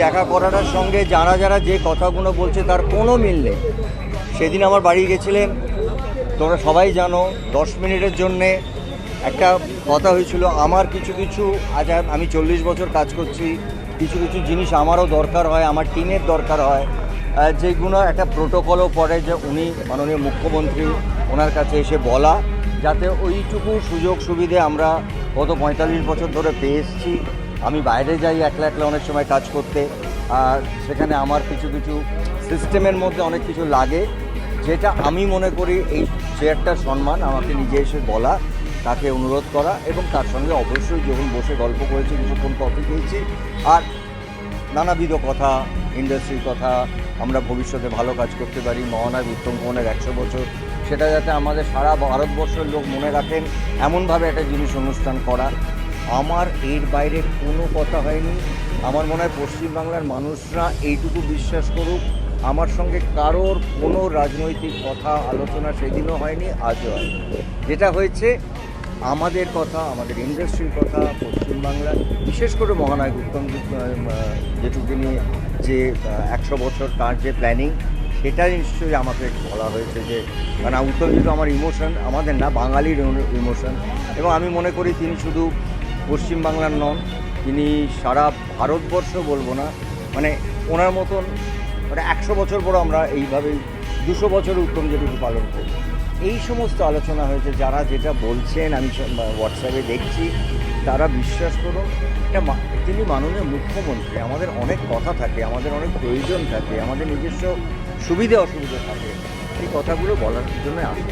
দেখা করাটার সঙ্গে যারা যারা যে কথাগুলো বলছে তার কোনো মিল নেই। সেদিন আমার বাড়ি গেছিলেন, তোমরা সবাই জানো, 10 মিনিটের জন্যে একটা কথা হয়েছিল। আমার কিছু কিছু, আজ আমি 40 বছর কাজ করছি, কিছু কিছু জিনিস আমারও দরকার হয়, আমার টিমের দরকার হয়, যেগুলো একটা প্রোটোকলও পড়ে, যে উনি মাননীয় মুখ্যমন্ত্রী ওনার কাছে এসে বলা, যাতে ওইটুকু সুযোগ সুবিধে আমরা গত 45 বছর ধরে পেয়ে এসেছি। আমি বাইরে যাই একলা একলা অনেক সময় কাজ করতে, আর সেখানে আমার কিছু কিছু সিস্টেমের মধ্যে অনেক কিছু লাগে, যেটা আমি মনে করি এই চেয়ারটার সম্মান আমাকে নিজে এসে বলা, তাকে অনুরোধ করা, এবং তার সঙ্গে অবশ্যই যখন বসে গল্প করেছি, কিছুক্ষণ কফি খেয়েছি, আর নানাবিধ কথা, ইন্ডাস্ট্রির কথা, আমরা ভবিষ্যতে ভালো কাজ করতে পারি, মহানায়ক উত্তম কুমারের 100 বছর, সেটা যাতে আমাদের সারা ভারতবর্ষের লোক মনে রাখেন এমনভাবে একটা জিনিস অনুষ্ঠান করা। আমার এর বাইরে কোনো কথা হয়নি। আমার মনে হয় পশ্চিমবাংলার মানুষরা এইটুকু বিশ্বাস করুক, আমার সঙ্গে কারোর কোনো রাজনৈতিক কথা আলোচনা সেদিনও হয়নি, আজও হয়। যেটা হয়েছে আমাদের কথা, আমাদের ইন্ডাস্ট্রির কথা, পশ্চিমবাংলার বিশেষ করে মহানায়ক উত্তম যেটুকু নিয়ে যে 100 বছর তার যে প্ল্যানিং, সেটাই নিশ্চয়ই আমাকে বলা হয়েছে। যে কারণ উত্তম যেহেতু আমার ইমোশন, আমাদের না বাঙালির ইমোশন, এবং আমি মনে করি তিনি শুধু পশ্চিমবাংলার নন, তিনি সারা ভারতবর্ষ বলবো না, মানে ওনার মতন মানে 100 বছর পর আমরা এইভাবেই 200 বছর উত্তম যেটুকু পালন করি। এই সমস্ত আলোচনা হয়েছে, যারা যেটা বলছেন আমি হোয়াটসঅ্যাপে দেখছি, তারা বিশ্বাস করুন, এটা তিনি মাননীয় মুখ্যমন্ত্রী, আমাদের অনেক কথা থাকে, আমাদের অনেক প্রয়োজন থাকে, আমাদের নিজস্ব সুবিধে অসুবিধে থাকে, এই কথাগুলো বলার জন্য আসে।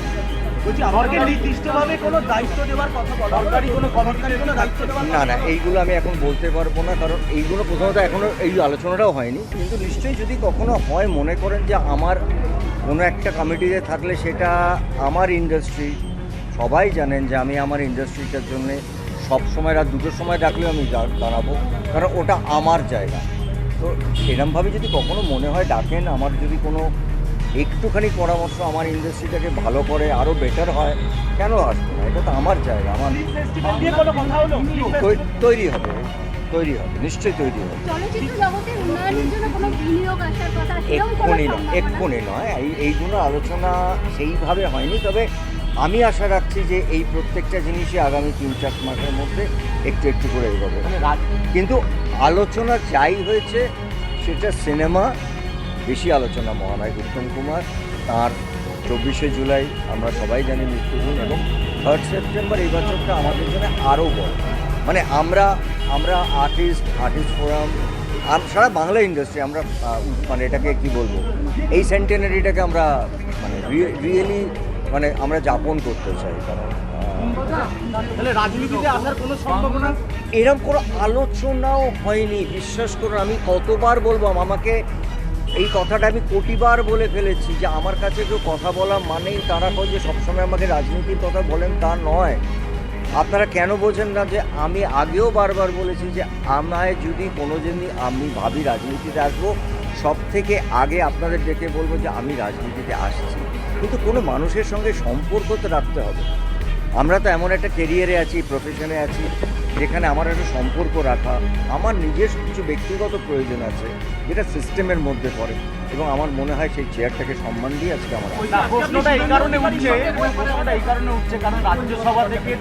না না, এইগুলো আমি এখন বলতে পারবো না, কারণ এইগুলো প্রথমত এখনও এই আলোচনাটাও হয়নি। কিন্তু নিশ্চয়ই যদি কখনো হয়, মনে করেন যে আমার কোনো একটা কমিটিতে থাকলে, সেটা আমার ইন্ডাস্ট্রি, সবাই জানেন যে আমি আমার ইন্ডাস্ট্রিটার জন্যে সবসময় রাত 2টোর সময় ডাকলেও আমি দাঁড়াবো, কারণ ওটা আমার জায়গা। তো সেরকমভাবে যদি কখনো মনে হয় ডাকেন, আমার যদি কোনো একটুখানি পরামর্শ আমার ইন্ডাস্ট্রিটাকে ভালো করে আরও বেটার হয়, কেন আসবো না? এটা তো আমার জায়গা, আমার তৈরি হবে, নিশ্চয়ই তৈরি হবে। এক্ষুনি নয়, এইগুলো আলোচনা সেইভাবে হয়নি, তবে আমি আশা রাখছি যে এই প্রত্যেকটা জিনিসই আগামী 3-4 মাসের মধ্যে একটু একটু করে এগোবে। কিন্তু আলোচনা যাই হয়েছে, সেটা সিনেমা বেশি আলোচনা। মহানায়ক উত্তম কুমার, তার 24শে জুলাই আমরা সবাই জানি মৃত্যুদিন, এবং 3rd সেপ্টেম্বর এই বছরটা আমাদের জন্য আরও বড়। মানে আমরা আর্টিস্ট ফোরাম, সারা বাংলা ইন্ডাস্ট্রি, আমরা মানে এটাকে কি বলবো, এই সেন্টেনারিটাকে আমরা মানে রিয়েলি মানে আমরা যাপন করতে চাই। কারণ রাজনীতিতে আসার কোনো সম্ভাবনা, এরকম কোনো আলোচনাও হয়নি। বিশ্বাস করুন, আমি কতবার বলবো, আমাকে এই কথাটা আমি কোটিবার বলে ফেলেছি, যে আমার কাছে কেউ কথা বলা মানেই তারা কয় যে সবসময় আমাকে রাজনীতির কথা বলেন, তা নয়। আপনারা কেন বোঝেন না যে আমি আগেও বারবার বলেছি যে আমায় যদি কোনো দিনই আমি ভাবি রাজনীতিতে আসবো, সব থেকে আগে আপনাদের ডেকে বলবো যে আমি রাজনীতিতে আসছি। কিন্তু কোনো মানুষের সঙ্গে সম্পর্ক তো রাখতে হবে। আমরা তো এমন একটা কেরিয়ারে আছি, প্রফেশনে আছি, যেখানে আমার একটা সম্পর্ক রাখা, আমার নিজের কিছু ব্যক্তিগত প্রয়োজন আছে, যেটা সিস্টেমের মধ্যে পড়ে, এবং আমার মনে হয় সেই চেয়ারটাকে সম্মান দিয়ে আজকে আমার প্রশ্নটা এই কারণে উঠছে কারণ রাজ্যসভা থেকে